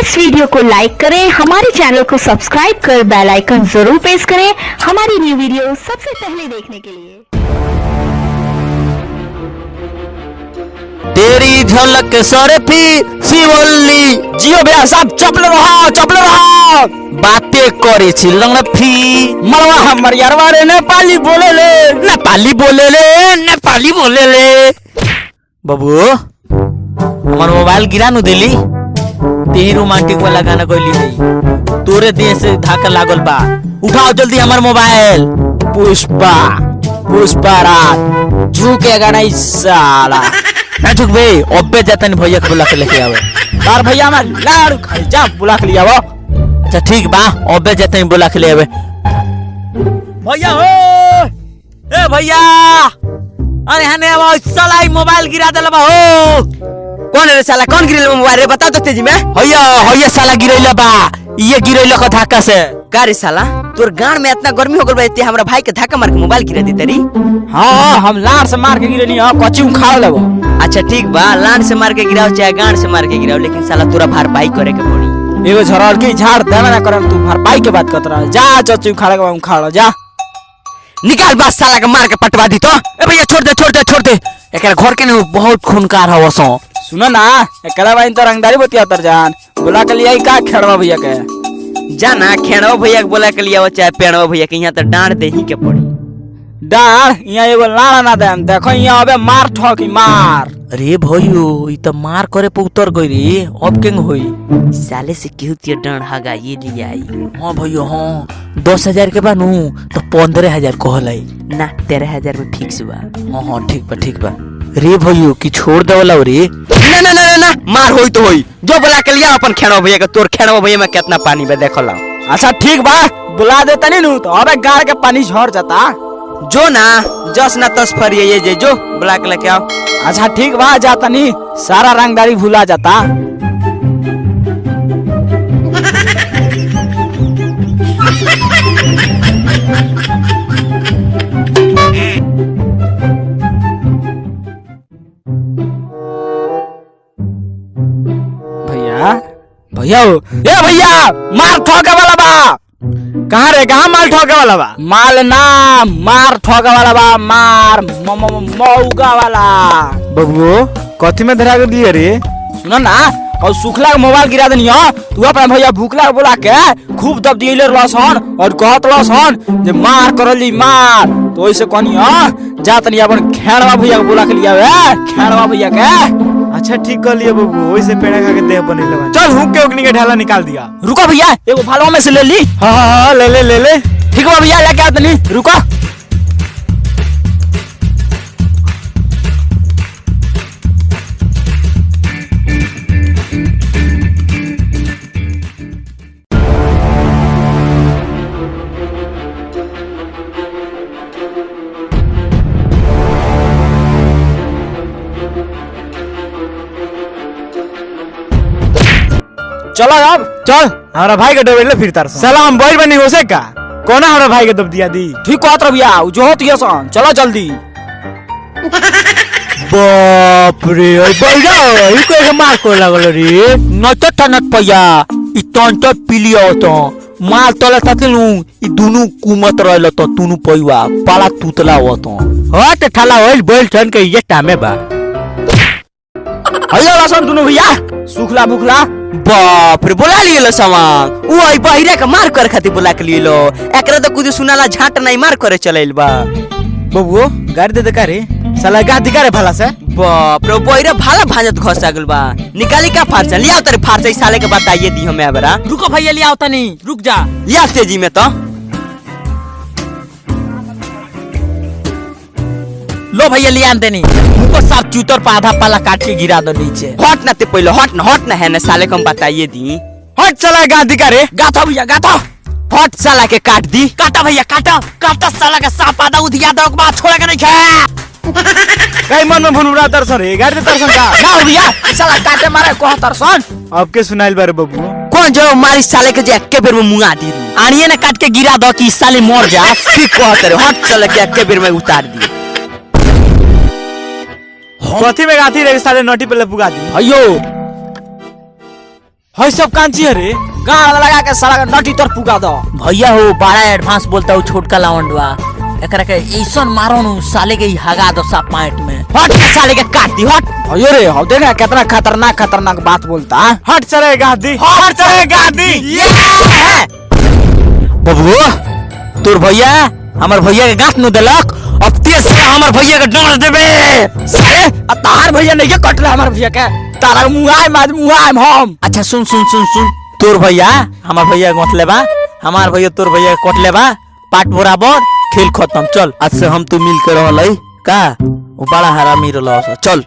इस video को लाइक करें, हमारे चैनल को सब्सक्राइब कर बेल आइकन जरूर प्रेस करें हमारी न्यू वीडियो सबसे पहले देखने के लिए। तेरी झलक सरफी शिवल्ली जियो भैया सब चपल रहा बातें करे छिलंग फी मरवा हमर यारवा रे नेपाली बोले ले बाबू हमर मोबाइल गिरा नु देली तेही रोमांटिक वाला गाना कोइली नहीं तोरे देह से धाका लागल बा उठाओ जल्दी हमर मोबाइल पुष्पा रात झुके गाना साला ना झुक बे अबे जातन भैया के बुला के लेके आवे तार भैया में लाड़ू खाई जा बुला के ले आवो। अच्छा ठीक बा अबे जातन बुला के ले आवे भैया हो ए भैया अरे हने साला मोबाइल गिरा देला बा हो कौन रे साला कौन गिरैले मोबाइल रे बता तो तेजी में होया साला गिरैले बा ये गिरैले का धक्का से का रे साला तोर गांड में इतना गर्मी हो गल बा एते हमरा भाई के धक्का मार के मोबाइल गिरा दे तरी। हां हम लाड़ से मार के गिरनी हां कच्ची उखाड़ लेबो। अच्छा ठीक बा लाड़ से मार के गिराओ चाहे गांड से मार के गिराओ लेकिन साला तोरा भरपाई करे के पड़ी। एगो झरड़ के झाड़ देना ना करम तू भरपाई के बात करत रह जा चच्ची उखाड़ के उखाड़ जा निकाल बस साला के मार के पटवा दी तो ए भैया छोड़ दे एकरा घर के ने बहुत खूनकार हवसो सुनो ना एकरा बाइन तो रंगदारी बतिया तर जान बुला के लिया का खेड़वा भैया के जाना खेड़वा भैया के बुला के लिया चाहे पेड़वा भैया के यहाँ तो डांड दे ही के पड़ी डांड यहाँ एगो लाड़ा ना दे देखो यहाँ अबे मार ठोकी मार अरे भइयो ई त मार करे पे उतर गई रे अब केंग होई साले से केहू तिया डांड हगा ये ले आई। हां भइयो हां 10,000 के बानू तो 15,000 कहलाई ना 13,000 में फिक्स बा। हां ठीक बा रे भइयो की छोड़ देवला रे ना मार होई तो होई जो बुला के लिया अपन खेड़वा भैया के तोर खेड़वा भैया में कितना पानी बे देखो ला। अच्छा ठीक बा बुला दे तनी नु तो अबे गाड़ के पानी झड़ जाता जो ना जस ना तस फरिए ये जे जो बुला के लेके आओ। अच्छा ठीक बा जाता नहीं सारा रंगदारी भूला जाता। भैया मार ठोके वाला बा कहाँ रे कहाँ माल ठोके वाला बा माल ना मार ठोके वाला बा मार मौगा वाला बबुओ कथी में धरा के दिए रे सुनो ना और सुखला के मोबाइल गिरा देनी तू अपना भैया भूखला बोला के खूब दब दिए लसन और कहत लसन जे मार करली मार तो ऐसे कहनी जा तनी अपन खेड़वा भैया के बोला के लिया खेड़वा भैया के। अच्छा ठीक कर लिया बाबू वैसे पेड़ा खा के देह बनेले बा चल हुक के ओकनी के ढाला निकाल दिया। रुको भैया एगो भालवा में से ले ली। हां ले ठीक बा भैया लेके आ तनी रुको। चलो अब चल हमारा भाई के डबेले फिर तार सलाम बैठ बनी हो से का कोना हमारा भाई के दब दिया दी ठीक कहत रबिया जो होत ये सन चलो जल्दी। बाप रे बैठा ई के मार को लागल रे नट टनट पया ई टन टट पिलियो तो मार तले ततलू ई दुनु कुमत रहल तो तुनु पयुआ पाला तुतला हो तो हट ठाला होइल बैल टन के ये टामे बा हल्ला लसन दुनु भैया सुखला बुखला बाप रे बोला लियो सामान ओ आई बाहिरे का मार कर खाती बोला के लियो एकरा तो कुछ सुनाला झाट नहीं मार करे चलेल बा बबुओ गाड़ी दे का रे साला गाड़ी का रे भला से बाप रे बाहिरे भाला भाजत घस लागल बा निकाली का फारसा लिया तेरे फारसा इस साले के बताइए दी हमें अबरा रुको भैया लिया होता नहीं रुक जा लिया तेजी में तो लो भैया लिया देनी ऊपर साफ चूतर पर आधा पाला काट के गिरा दो नीचे हट ना ते पहले हट ना है ना साले को बताइए दी हट साला गादी का रे गाथा भैया गाथा हट साला के काट दी काटा भैया काटा साला का सांप आधा उधिया दो के बाद छोड़ा के नहीं खा कई मन में भुनरा दर्शन रे गाड़ी दर्शन का ना भैया साला काटे मारे को दर्शन अब के सुनाइल बारे बबू कौन जो मारी साले के जे के बेर में मुंगा दी आनिए ना काट के गिरा दो कि साले मर जा ठीक कहत रे हट साले के के बेर में उतार दी कथी में गाथी रे साले नटी पे पुगा दी अयो है सब कांची रे गाड़ लगा के साला नटी तोर पुगा दो। भैया हो बड़ा एडवांस बोलता हूँ छोटका लावंडवा एकरा के ऐसन मारो नु साले के हगा दो सा पॉइंट में हट के साले के काट दी हट। अयो रे हो देख कितना खतरनाक बात बोलता। हट चले गादी हट चले गादी। बबुआ तोर भैया हमर भैया के गांठ नु देलक अब तेज से हमर भैया के डांट देबे साले आ तार भैया नहीं के कटले हमर भैया के तारा मुआय माज मुआय हम। अच्छा सुन सुन सुन सुन तोर भैया हमर भैया गोतले बा हमार भैया तोर भैया कोटले बा पाट बराबर खेल खत्म चल आज से हम तू मिल के रहलै का वो बड़ा हरामी रहल चल।